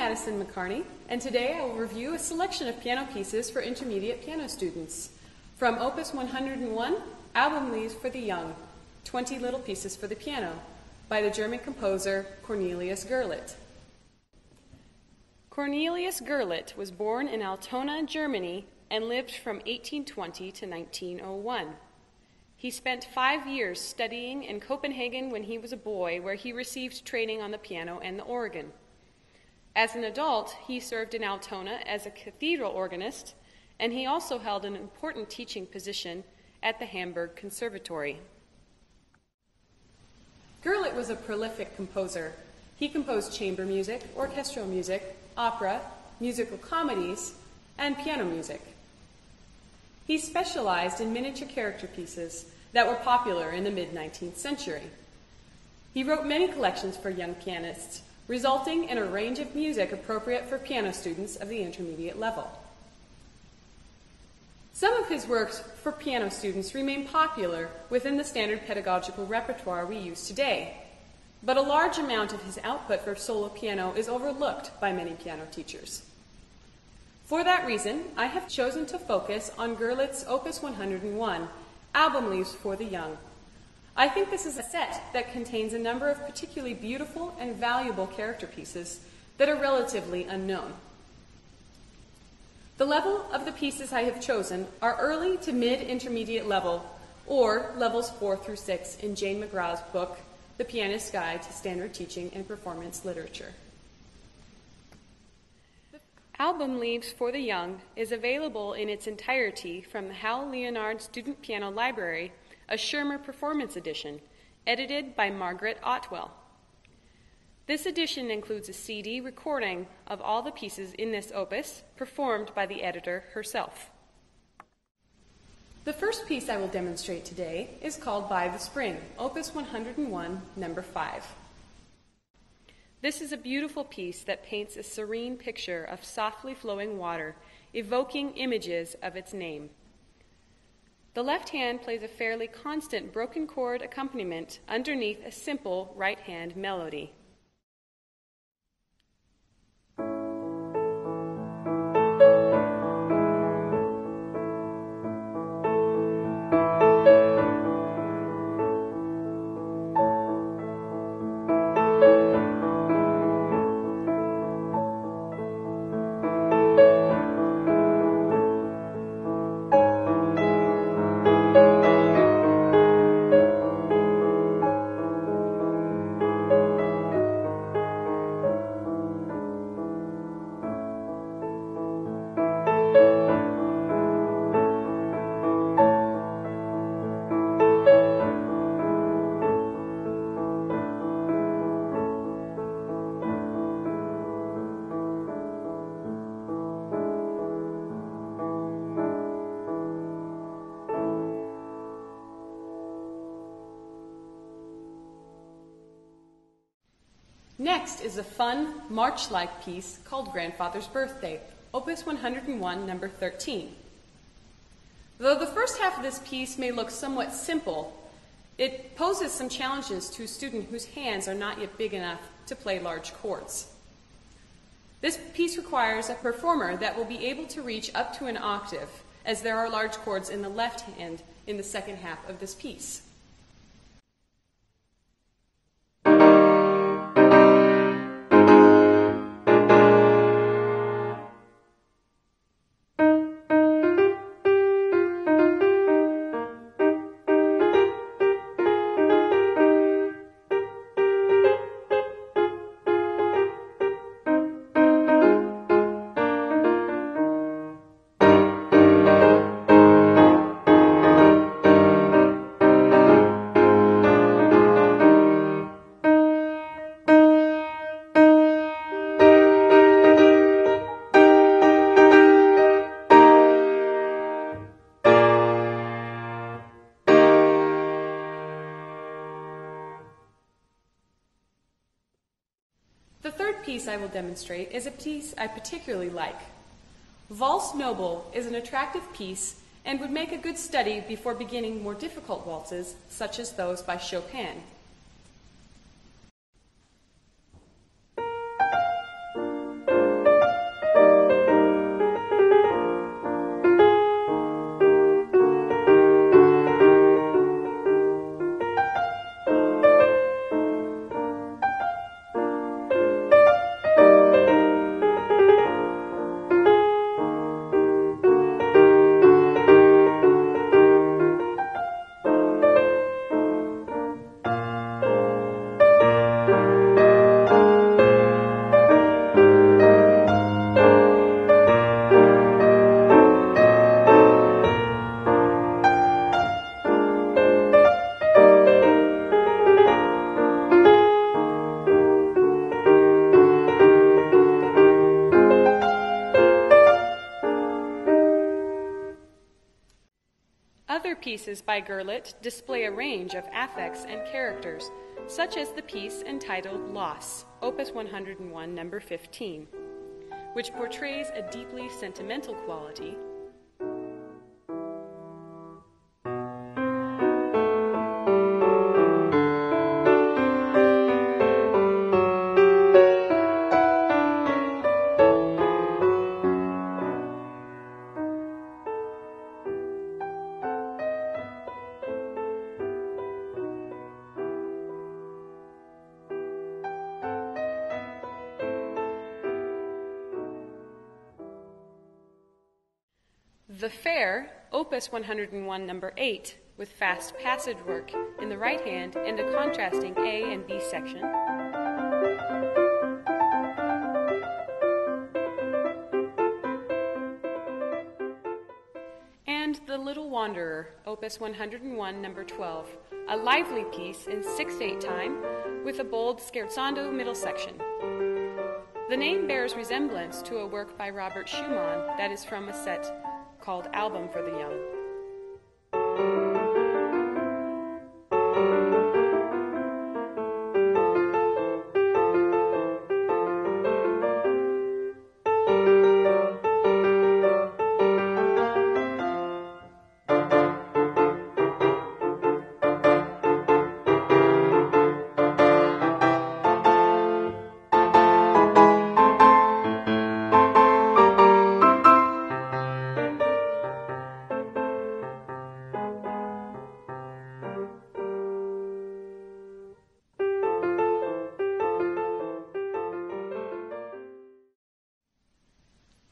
Madison McCarney, and today I will review a selection of piano pieces for intermediate piano students. From Opus 101, Albumleaves for the Young, 20 Little Pieces for the Piano, by the German composer Cornelius Gurlitt. Cornelius Gurlitt was born in Altona, Germany, and lived from 1820 to 1901. He spent 5 years studying in Copenhagen when he was a boy, where he received training on the piano and the organ. As an adult, he served in Altona as a cathedral organist, and he also held an important teaching position at the Hamburg Conservatory. Gurlitt was a prolific composer. He composed chamber music, orchestral music, opera, musical comedies, and piano music. He specialized in miniature character pieces that were popular in the mid-19th century. He wrote many collections for young pianists, resulting in a range of music appropriate for piano students of the intermediate level. Some of his works for piano students remain popular within the standard pedagogical repertoire we use today, but a large amount of his output for solo piano is overlooked by many piano teachers. For that reason, I have chosen to focus on Gurlitt's Opus 101, Albumleaves for the Young. I think this is a set that contains a number of particularly beautiful and valuable character pieces that are relatively unknown. The level of the pieces I have chosen are early to mid-intermediate level, or levels 4 through 6 in Jane McGraw's book, The Pianist's Guide to Standard Teaching and Performance Literature. Albumleaves for the Young is available in its entirety from the Hal Leonard Student Piano Library, a Schirmer Performance Edition, edited by Margaret Otwell. This edition includes a CD recording of all the pieces in this opus, performed by the editor herself. The first piece I will demonstrate today is called By the Spring, Opus 101, number 5. This is a beautiful piece that paints a serene picture of softly flowing water, evoking images of its name. The left hand plays a fairly constant broken chord accompaniment underneath a simple right hand melody. Next is a fun, march-like piece called Grandfather's Birthday, Opus 101, number 13. Though the first half of this piece may look somewhat simple, it poses some challenges to a student whose hands are not yet big enough to play large chords. This piece requires a performer that will be able to reach up to an octave, as there are large chords in the left hand in the second half of this piece. The third piece I will demonstrate is a piece I particularly like. Valse Noble is an attractive piece and would make a good study before beginning more difficult waltzes, such as those by Chopin. pieces by Gurlitt display a range of affects and characters, such as the piece entitled Loss, Opus 101, number 15, which portrays a deeply sentimental quality. The Fair, Opus 101, number 8, with fast passage work in the right hand and a contrasting A and B section. And The Little Wanderer, Opus 101, number 12, a lively piece in 6/8 time with a bold scherzando middle section. The name bears resemblance to a work by Robert Schumann that is from a set called Album for the Young.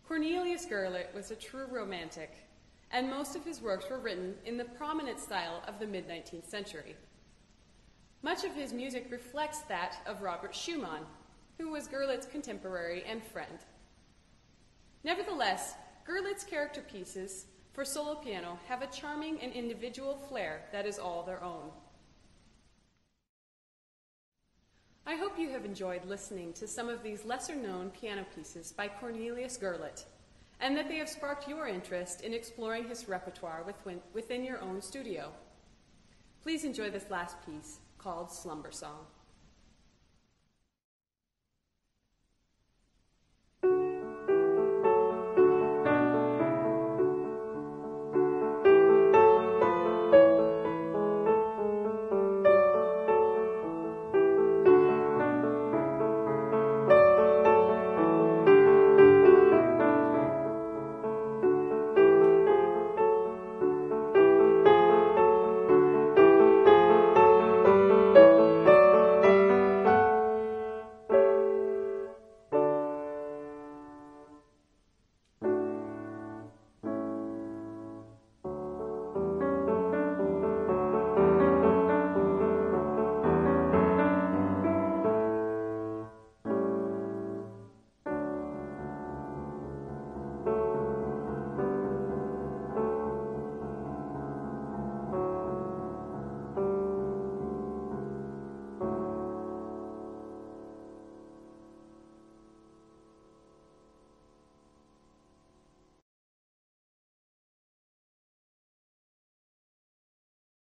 Cornelius Gurlitt was a true romantic, and most of his works were written in the prominent style of the mid-19th century. Much of his music reflects that of Robert Schumann, who was Gurlitt's contemporary and friend. Nevertheless, Gurlitt's character pieces for solo piano have a charming and individual flair that is all their own. I hope you have enjoyed listening to some of these lesser-known piano pieces by Cornelius Gurlitt, and that they have sparked your interest in exploring his repertoire within your own studio. Please enjoy this last piece called Slumber Song.